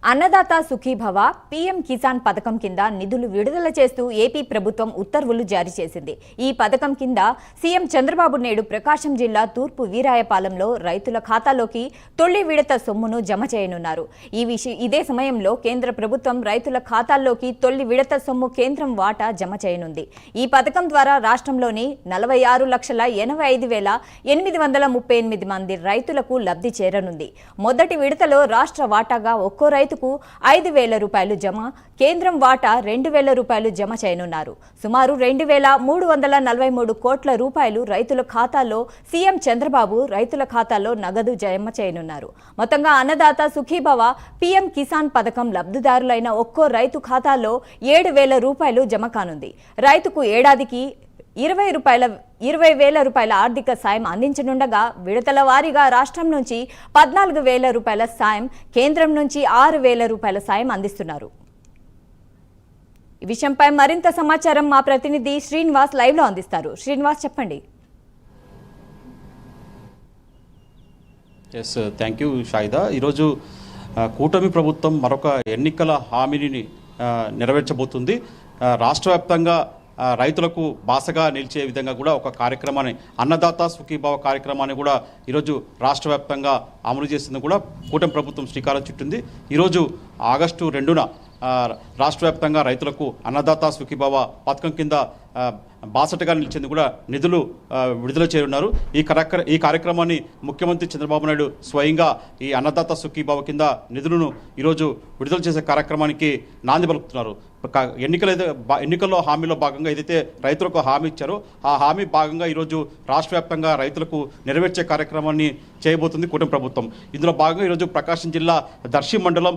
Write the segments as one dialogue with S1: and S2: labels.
S1: Annadata Sukhibhava PM Kisan పథకం కింద నిధులు విడుదల చేస్తూ ఏపీ ప్రభుత్వం ఉత్తర్వులు జారీ చేసింది. ఈ పథకం కింద సీఎం చంద్రబాబు నేడు ప్రకాశం జిల్లా తూర్పు వీరాయపాలెంలో రైతుల ఖాతాలోకి తొలి విడత సొమ్మును జమ చేయనున్నారు. ఇదే సమయంలో కేంద్ర ప్రభుత్వం రైతుల ఖాతాల్లోకి తొలి విడత సొమ్ము కేంద్రం వాటా జమ చేయనుంది. ఈ పథకం ద్వారా రాష్ట్రంలోని 46,85,838 మంది రైతులకు లబ్ధి చేరనుంది. మొదటి విడతలో రాష్ట్ర వాటాగా ఒక్కో రైతుకు 5,000 రూపాయలు జమ, కేంద్రం వాటా 2,000 రూపాయలు జమ చేయనున్నారు. సుమారు 2,343 కోట్ల రూపాయలు రైతుల ఖాతాల్లో సీఎం చంద్రబాబు రైతుల ఖాతాల్లో నగదు జమ చేయనున్నారు. మొత్తంగా అన్నదాత సుఖీభవ పీఎం కిసాన్ పథకం లబ్ధిదారులైన ఒక్కో రైతు ఖాతాలో 7,000 రూపాయలు జమ కానుంది. రైతుకు ఏడాదికి 20,000 రూపాయల ఆర్థిక సాయం అందించనుండగా విడతల వారీగా రాష్ట్రం నుంచి 14,000 రూపాయల సాయం, కేంద్రం నుంచి 6,000 రూపాయల సాయం అందిస్తున్నారు. ఈ విషయంపై మరింత సమాచారం మా ప్రతినిధి శ్రీనివాస్ లైవ్ లో అందిస్తారు. శ్రీనివాస్, చెప్పండి.
S2: Yes, thank you Shaida. ఈరోజు కూటమి ప్రభుత్వం మరొక ఎన్నికల హామీని నెరవేర్చబోతుంది. రాష్ట్ర వ్యాప్తంగా రైతులకు బాసగా నిలిచే విధంగా కూడా ఒక కార్యక్రమాన్ని, అన్నదాత సుఖీభావ కార్యక్రమాన్ని కూడా ఈరోజు రాష్ట్ర వ్యాప్తంగా అమలు చేసింది కూడా కూటమి ప్రభుత్వం శ్రీకారం చుట్టింది. ఈరోజు ఆగస్టు 2న రాష్ట్ర వ్యాప్తంగా రైతులకు అన్నదాత సుఖీభావ పథకం కింద బాసటగా నిలిచేందుకు కూడా నిధులు విడుదల చేయనున్నారు. ఈ కార్యక్రమాన్ని ముఖ్యమంత్రి చంద్రబాబు నాయుడు స్వయంగా ఈ అన్నదాత సుఖీభావ కింద నిధులను ఈరోజు విడుదల చేసే కార్యక్రమానికి నాంది పలుకుతున్నారు. ఎన్నికల్లో హామీలో భాగంగా ఏదైతే రైతులకు హామీ ఇచ్చారో ఆ హామీ భాగంగా ఈరోజు రాష్ట్ర వ్యాప్తంగా రైతులకు నెరవేర్చే కార్యక్రమాన్ని చేయబోతుంది కూటమి ప్రభుత్వం. ఇందులో భాగంగా ఈరోజు ప్రకాశం జిల్లా దర్శి మండలం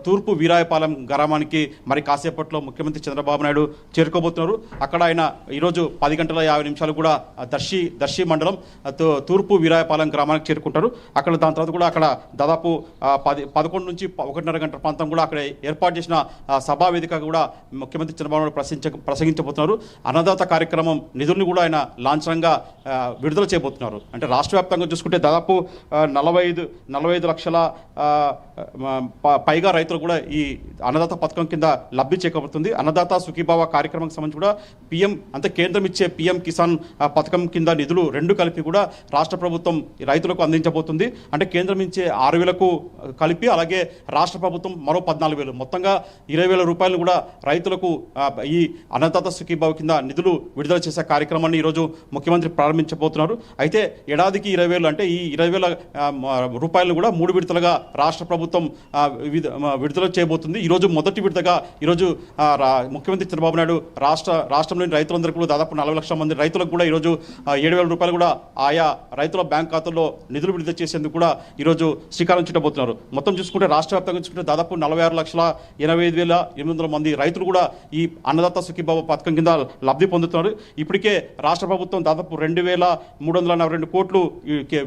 S2: తూర్పు వీరాయపాలెం గ్రామానికి మరి కాసేపట్లో ముఖ్యమంత్రి చంద్రబాబు నాయుడు చేరుకోబోతున్నారు. అక్కడ ఆయన ఈరోజు 10:50 కూడా దర్శి మండలం తూర్పు వీరాయపాలెం గ్రామానికి చేరుకుంటారు. అక్కడ దాని తర్వాత కూడా అక్కడ దాదాపు 11 నుంచి 1:30 గంటల ప్రాంతం కూడా అక్కడ ఏర్పాటు చేసిన సభా వేదిక కూడా ముఖ్యమంత్రి చంద్రబాబు నాయుడు ప్రసంగించబోతున్నారు. అన్నదాత కార్యక్రమం నిధులను కూడా ఆయన లాంఛనంగా విడుదల చేయబోతున్నారు. అంటే రాష్ట్ర వ్యాప్తంగా చూసుకుంటే దాదాపు 45 లక్షల పైగా రైతులు కూడా ఈ అన్నదాత పథకం కింద లబ్ధి చేకూరుతుంది. అన్నదాత సుఖీభావ కార్యక్రమానికి సంబంధించి కూడా అంటే కేంద్రం ఇచ్చే పీఎం కిసాన్ పథకం కింద నిధులు రెండు కలిపి కూడా రాష్ట్ర ప్రభుత్వం రైతులకు అందించబోతుంది. అంటే కేంద్రం ఇచ్చే 6,000కు కలిపి, అలాగే రాష్ట్ర ప్రభుత్వం మరో 14,000, మొత్తంగా 20,000 రూపాయలు కూడా రైతులకు ఈ అన్నదాత సుఖీభావ కింద నిధులు విడుదల చేసే కార్యక్రమాన్ని ఈరోజు ముఖ్యమంత్రి ప్రారంభించబోతున్నారు. అయితే ఏడాదికి 20,000 అంటే ఈ 20,000 రూపాయలు కూడా 3 విడతలుగా రాష్ట్ర ప్రభుత్వం విడుదల చేయబోతుంది. ఈరోజు మొదటి విడతగా ఈరోజు ముఖ్యమంత్రి చంద్రబాబు నాయుడు రాష్ట్రంలోని రైతులందరికీ కూడా దాదాపు 40 లక్షల మంది రైతులకు కూడా ఈరోజు 7,000 రూపాయలు కూడా ఆయా రైతుల బ్యాంక్ ఖాతాల్లో నిధులు విడుదల చేసేందుకు కూడా ఈరోజు శ్రీకారం చుట్టబోతున్నారు. మొత్తం చూసుకుంటే రాష్ట్ర వ్యాప్తంగా చూసుకుంటే దాదాపు 46,85,800 మంది రైతులు కూడా ఈ అన్నదాత సుఖీభావ పథకం కింద లబ్ధి పొందుతున్నారు. ఇప్పటికే రాష్ట్ర ప్రభుత్వం దాదాపు 2,342 కోట్లు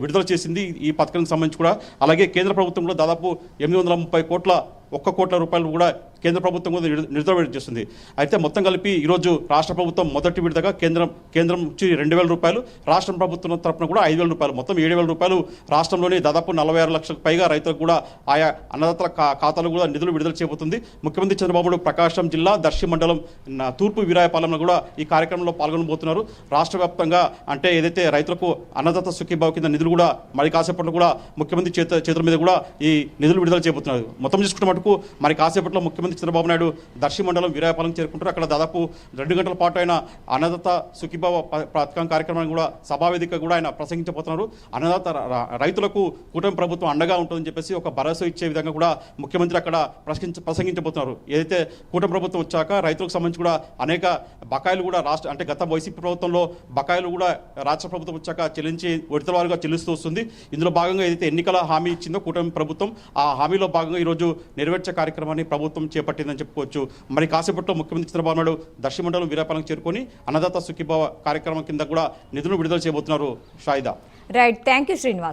S2: విడుదల చేసింది ఈ పథకానికి సంబంధించి కూడా. అలాగే కేంద్ర ప్రభుత్వం కూడా దాదాపు 830 కోట్ల రూపాయలు కూడా కేంద్ర ప్రభుత్వం కూడా నిధులు విడుదల చేస్తుంది. అయితే మొత్తం కలిపి ఈరోజు రాష్ట్ర ప్రభుత్వం మొదటి విడతగా కేంద్రం నుంచి 2,000 రూపాయలు, రాష్ట్ర ప్రభుత్వం తరఫున కూడా 5,000 రూపాయలు, మొత్తం 7,000 రూపాయలు రాష్ట్రంలోని దాదాపు 46 లక్షలకు పైగా రైతులకు కూడా ఆయా అన్నదాతల ఖాతాలు కూడా నిధులు విడుదల చేయబోతుంది. ముఖ్యమంత్రి చంద్రబాబు నాయుడు ప్రకాశం జిల్లా దర్శి మండలం తూర్పు వీరాయపాలెంలో కూడా ఈ కార్యక్రమంలో పాల్గొనబోతున్నారు. రాష్ట్ర వ్యాప్తంగా అంటే ఏదైతే రైతులకు అన్నదాత సుఖీభావ కింద నిధులు కూడా మరి కాసేపట్లో కూడా ముఖ్యమంత్రి చేతుల మీద కూడా ఈ నిధులు విడుదల చేయబోతున్నారు. మొత్తం చూసుకున్న మటుకు మరి కాసేపట్లో ముఖ్యమంత్రి చంద్రబాబు నాయుడు దర్శి మండలం వీరాయపాలెం చేరుకుంటారు. అక్కడ దాదాపు 2 గంటల పాటు ఆయన అన్నదాత సుఖీభావ పథకం కార్యక్రమాన్ని కూడా సభావేదిక కూడా ఆయన ప్రసంగించబోతున్నారు. అన్నదాత రైతులకు కూటమి ప్రభుత్వం అండగా ఉంటుందని చెప్పేసి ఒక భరోసా ఇచ్చే విధంగా కూడా ముఖ్యమంత్రి అక్కడ ప్రసంగించబోతున్నారు. ఏదైతే కూటమి ప్రభుత్వం వచ్చాక రైతులకు సంబంధించి కూడా అనేక బకాయిలు కూడా అంటే గత వైసీపీ ప్రభుత్వంలో బకాయిలు కూడా రాష్ట్ర ప్రభుత్వం వచ్చాక విడతల వారీగా చెల్లిస్తూ వస్తుంది. ఇందులో భాగంగా ఏదైతే ఎన్నికల హామీ ఇచ్చిందో కూటమి ప్రభుత్వం, ఆ హామీలో భాగంగా ఈరోజు నెరవేర్చే కార్యక్రమాన్ని ప్రభుత్వం చేపట్టిందని చెప్పుకోవచ్చు. మరి కాసేపట్లో ముఖ్యమంత్రి చంద్రబాబు నాయుడు దర్శి మండలం వీరాపాలెం చేరుకొని అన్నదాత సుఖీభావ కార్యక్రమం కింద కూడా నిధులు విడుదల చేయబోతున్నారు. Shaida.
S1: Right, thank you Srinivas.